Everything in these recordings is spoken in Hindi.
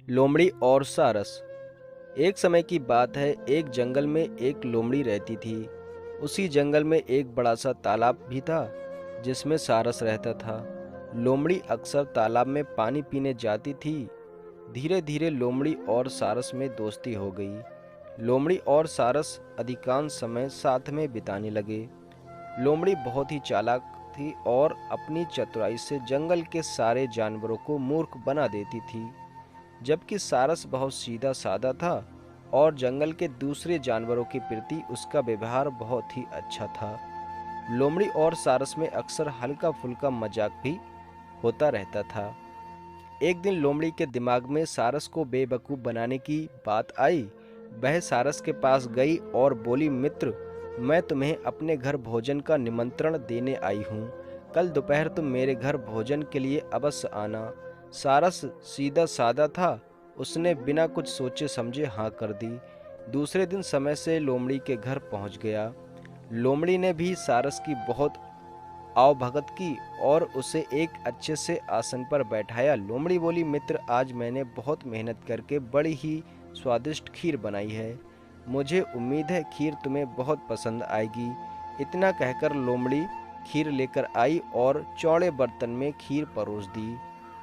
लोमड़ी और सारस। एक समय की बात है, एक जंगल में एक लोमड़ी रहती थी। उसी जंगल में एक बड़ा सा तालाब भी था जिसमें सारस रहता था। लोमड़ी अक्सर तालाब में पानी पीने जाती थी। धीरे धीरे लोमड़ी और सारस में दोस्ती हो गई। लोमड़ी और सारस अधिकांश समय साथ में बिताने लगे। लोमड़ी बहुत ही चालाक थी और अपनी चतुराई से जंगल के सारे जानवरों को मूर्ख बना देती थी, जबकि सारस बहुत सीधा साधा था और जंगल के दूसरे जानवरों के प्रति उसका व्यवहार बहुत ही अच्छा था। लोमड़ी और सारस में अक्सर हल्का फुल्का मजाक भी होता रहता था। एक दिन लोमड़ी के दिमाग में सारस को बेवकूफ़ बनाने की बात आई। वह सारस के पास गई और बोली, मित्र, मैं तुम्हें अपने घर भोजन का निमंत्रण देने आई हूँ। कल दोपहर तुम मेरे घर भोजन के लिए अवश्य आना। सारस सीधा साधा था। उसने बिना कुछ सोचे समझे हाँ कर दी। दूसरे दिन समय से लोमड़ी के घर पहुँच गया। लोमड़ी ने भी सारस की बहुत आवभगत की और उसे एक अच्छे से आसन पर बैठाया। लोमड़ी बोली, मित्र, आज मैंने बहुत मेहनत करके बड़ी ही स्वादिष्ट खीर बनाई है। मुझे उम्मीद है खीर तुम्हें बहुत पसंद आएगी। इतना कहकर लोमड़ी खीर लेकर आई और चौड़े बर्तन में खीर परोस दी।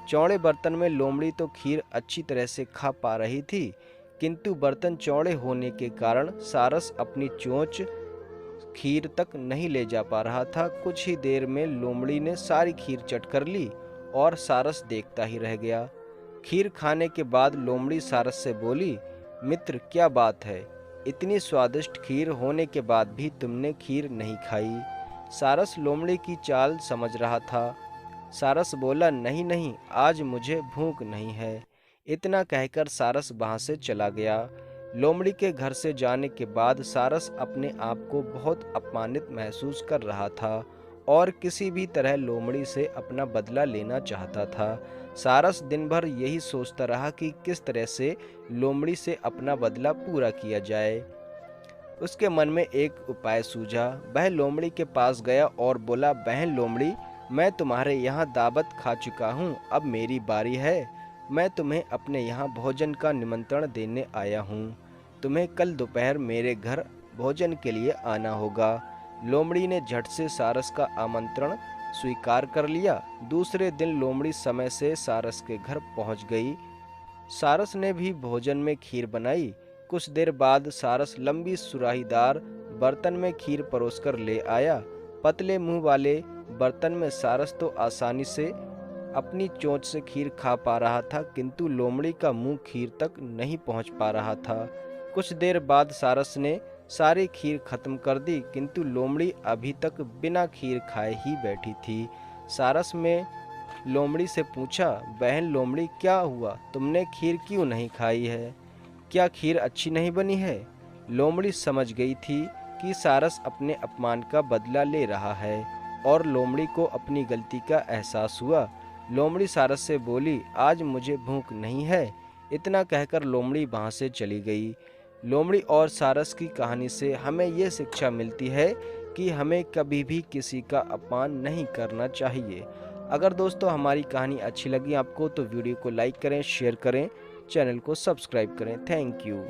चौड़े बर्तन में लोमड़ी तो खीर अच्छी तरह से खा पा रही थी, किंतु बर्तन चौड़े होने के कारण सारस अपनी चोंच खीर तक नहीं ले जा पा रहा था। कुछ ही देर में लोमड़ी ने सारी खीर चट कर ली और सारस देखता ही रह गया। खीर खाने के बाद लोमड़ी सारस से बोली, मित्र, क्या बात है? इतनी स्वादिष्ट खीर होने के बाद भी तुमने खीर नहीं खाई। सारस लोमड़ी की चाल समझ रहा था। सारस बोला, नहीं नहीं, आज मुझे भूख नहीं है। इतना कहकर सारस वहां से चला गया। लोमड़ी के घर से जाने के बाद सारस अपने आप को बहुत अपमानित महसूस कर रहा था और किसी भी तरह लोमड़ी से अपना बदला लेना चाहता था। सारस दिन भर यही सोचता रहा कि किस तरह से लोमड़ी से अपना बदला पूरा किया जाए। उसके मन में एक उपाय सूझा। वह लोमड़ी के पास गया और बोला, बहन लोमड़ी, मैं तुम्हारे यहाँ दावत खा चुका हूँ, अब मेरी बारी है। मैं तुम्हें अपने यहाँ भोजन का निमंत्रण देने आया हूँ। तुम्हें कल दोपहर मेरे घर भोजन के लिए आना होगा। लोमड़ी ने झट से सारस का आमंत्रण स्वीकार कर लिया। दूसरे दिन लोमड़ी समय से सारस के घर पहुँच गई। सारस ने भी भोजन में खीर बनाई। कुछ देर बाद सारस लंबी सुराहीदार बर्तन में खीर परोसकर ले आया। पतले मुंह वाले बर्तन में सारस तो आसानी से अपनी चोंच से खीर खा पा रहा था, किंतु लोमड़ी का मुंह खीर तक नहीं पहुंच पा रहा था। कुछ देर बाद सारस ने सारी खीर खत्म कर दी, किंतु लोमड़ी अभी तक बिना खीर खाए ही बैठी थी। सारस में लोमड़ी से पूछा, बहन लोमड़ी, क्या हुआ? तुमने खीर क्यों नहीं खाई है? क्या खीर अच्छी नहीं बनी है? लोमड़ी समझ गई थी कि सारस अपने अपमान का बदला ले रहा है और लोमड़ी को अपनी गलती का एहसास हुआ। लोमड़ी सारस से बोली, आज मुझे भूख नहीं है। इतना कहकर लोमड़ी वहाँ से चली गई। लोमड़ी और सारस की कहानी से हमें ये शिक्षा मिलती है कि हमें कभी भी किसी का अपमान नहीं करना चाहिए। अगर दोस्तों हमारी कहानी अच्छी लगी आपको तो वीडियो को लाइक करें, शेयर करें, चैनल को सब्सक्राइब करें। Thank you.